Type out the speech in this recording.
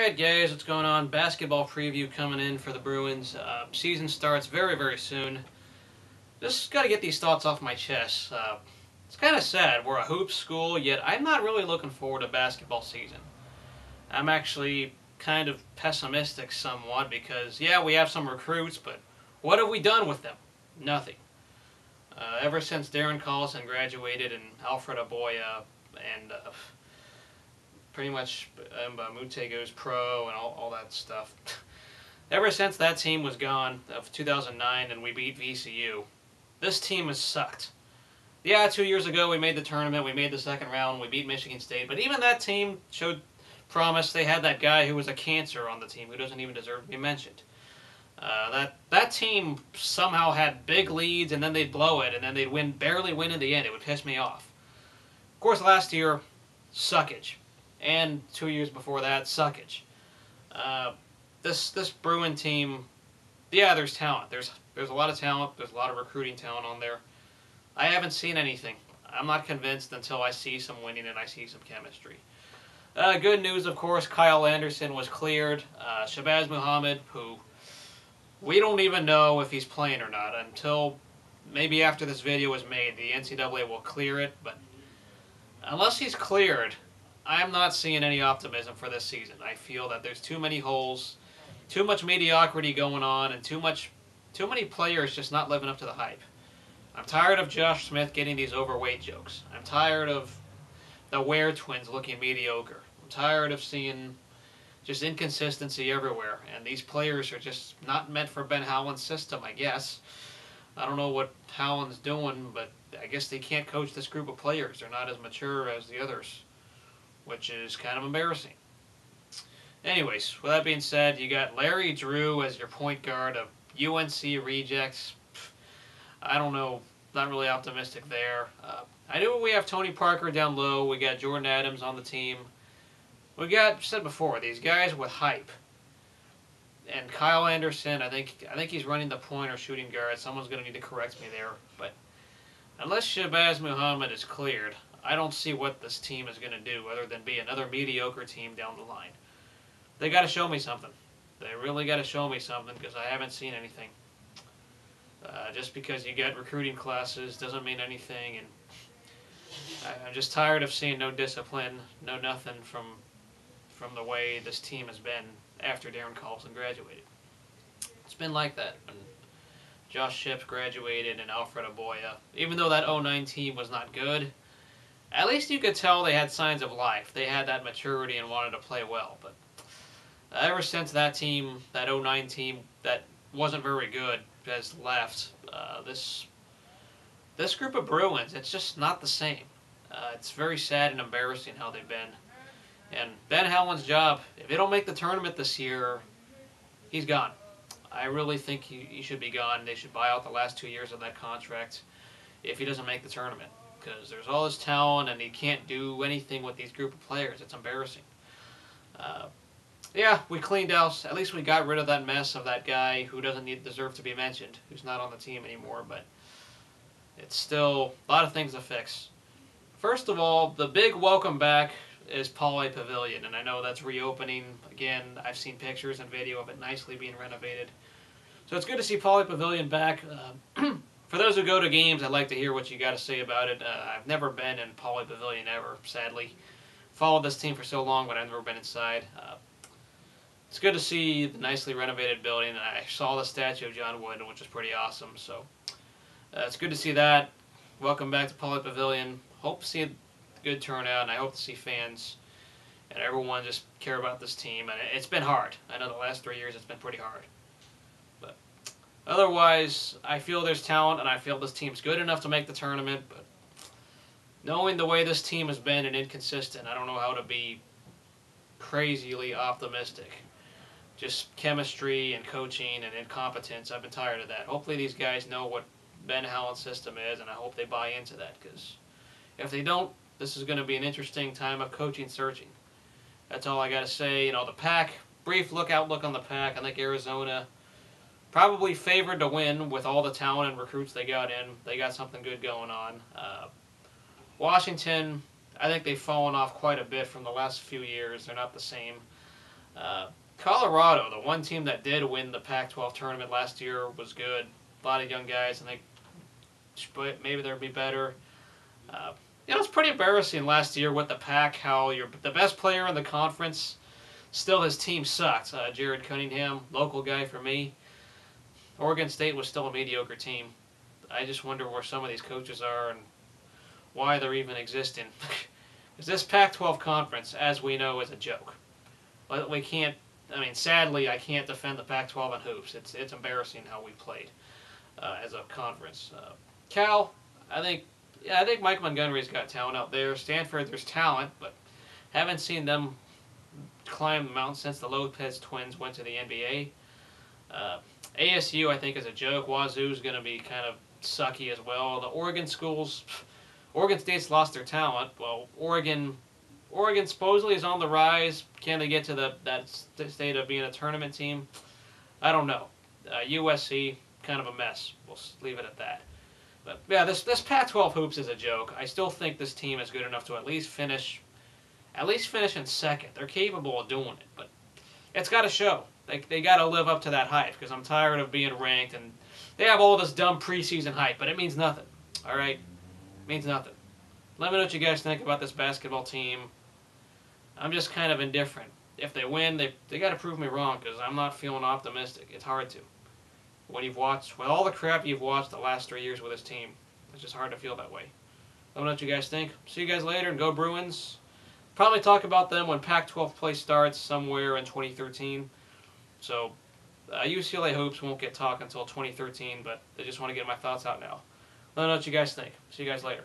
Alright guys, what's going on? Basketball preview coming in for the Bruins. Season starts very, very soon. Just got to get these thoughts off my chest. It's kind of sad. We're a hoops school, yet I'm not really looking forward to basketball season. I'm actually kind of pessimistic somewhat because, yeah, we have some recruits, but what have we done with them? Nothing. Ever since Darren Collison graduated and Alfred Aboya and pretty much Mute goes pro and all that stuff. Ever since that team was gone of 2009 and we beat VCU, this team has sucked. Yeah, 2 years ago we made the tournament, we made the second round, we beat Michigan State, but even that team showed promise. They had that guy who was a cancer on the team who doesn't even deserve to be mentioned. That team somehow had big leads and then they'd blow it and then they'd barely win in the end. It would piss me off. Of course, last year, suckage. And 2 years before that, suckage. This Bruin team, yeah, there's talent. There's a lot of talent. There's a lot of recruiting talent on there. I haven't seen anything. I'm not convinced until I see some winning and I see some chemistry. Good news, of course, Kyle Anderson was cleared. Shabazz Muhammad, who we don't even know if he's playing or not until maybe after this video is made. The NCAA will clear it, but unless he's cleared, I'm not seeing any optimism for this season. I feel that there's too many holes, too much mediocrity going on, and too many players just not living up to the hype. I'm tired of Josh Smith getting these overweight jokes. I'm tired of the Ware twins looking mediocre. I'm tired of seeing just inconsistency everywhere, and these players are just not meant for Ben Howland's system, I guess. I don't know what Howland's doing, but I guess they can't coach this group of players. They're not as mature as the others, which is kind of embarrassing. Anyways, with that being said, you got Larry Drew as your point guard of UNC rejects. I don't know, not really optimistic there. I know we have Tony Parker down low. We got Jordan Adams on the team. We got, said before, these guys with hype. And Kyle Anderson, I think he's running the point or shooting guard. Someone's going to need to correct me there. But unless Shabazz Muhammad is cleared, I don't see what this team is going to do other than be another mediocre team down the line. They got to show me something. They really got to show me something because I haven't seen anything. Just because you get recruiting classes doesn't mean anything, and I'm just tired of seeing no discipline, no nothing from the way this team has been after Darren Collison graduated. It's been like that when Josh Ships graduated and Alfred Aboya. Even though that 09 team was not good, at least you could tell they had signs of life. They had that maturity and wanted to play well. But ever since that team, that 09 team that wasn't very good, has left, this group of Bruins, it's just not the same. It's very sad and embarrassing how they've been. And Ben Howland's job, if they don't make the tournament this year, he's gone. I really think he should be gone. They should buy out the last 2 years of that contract if he doesn't make the tournament. Because there's all this talent and he can't do anything with these group of players. It's embarrassing. Yeah, we cleaned out. At least we got rid of that mess of that guy who doesn't deserve to be mentioned, who's not on the team anymore. But it's still a lot of things to fix. First of all, the big welcome back is Pauley Pavilion, and I know that's reopening. Again, I've seen pictures and video of it nicely being renovated. So it's good to see Pauley Pavilion back. For those who go to games, I'd like to hear what you got to say about it. I've never been in Pauley Pavilion ever, sadly. Followed this team for so long, but I've never been inside. It's good to see the nicely renovated building. I saw the statue of John Wooden, which is pretty awesome. So it's good to see that. Welcome back to Pauley Pavilion. Hope to see a good turnout, and I hope to see fans and everyone just care about this team. And it's been hard. I know the last 3 years it's been pretty hard. But otherwise, I feel there's talent, and I feel this team's good enough to make the tournament. But knowing the way this team has been and inconsistent, I don't know how to be crazily optimistic. Just chemistry and coaching and incompetence. I've been tired of that. Hopefully these guys know what Ben Howland's system is, and I hope they buy into that. Because if they don't, this is going to be an interesting time of coaching searching. That's all I got to say. You know, the Pack, brief outlook on the Pack. I think Arizona probably favored to win with all the talent and recruits they got in. They got something good going on. Washington, I think they've fallen off quite a bit from the last few years. They're not the same. Colorado, the one team that did win the Pac-12 tournament last year, was good. A lot of young guys, I think maybe they'll be better. Uh, it's pretty embarrassing last year with the Pac how the best player in the conference, still his team sucked. Jared Cunningham, local guy for me. Oregon State was still a mediocre team. I just wonder where some of these coaches are and why they're even existing. Because this Pac-12 conference, as we know, is a joke. We can't. I mean, sadly, I can't defend the Pac-12 in hoops. It's embarrassing how we played as a conference. Cal, I think Mike Montgomery's got talent out there. Stanford, there's talent, but haven't seen them climb the mountain since the Lopez twins went to the NBA. ASU, I think, is a joke. Wazoo's going to be kind of sucky as well. The Oregon schools, Oregon State's lost their talent. Well, Oregon supposedly is on the rise. Can they get to that state of being a tournament team? I don't know. USC, kind of a mess. We'll leave it at that. But yeah, this Pac-12 hoops is a joke. I still think this team is good enough to at least finish in second. They're capable of doing it, but it's got to show. They got to live up to that hype, because I'm tired of being ranked and they have all this dumb preseason hype, but it means nothing. All right, it means nothing. Let me know what you guys think about this basketball team. I'm just kind of indifferent. If they win, they got to prove me wrong, because I'm not feeling optimistic. It's hard to. With all the crap you've watched the last 3 years with this team, it's just hard to feel that way. Let me know what you guys think. See you guys later, and go Bruins. Probably talk about them when Pac-12 play starts somewhere in 2013. So UCLA hoops won't get talk until 2013, but I just want to get my thoughts out now. Let me know what you guys think. See you guys later.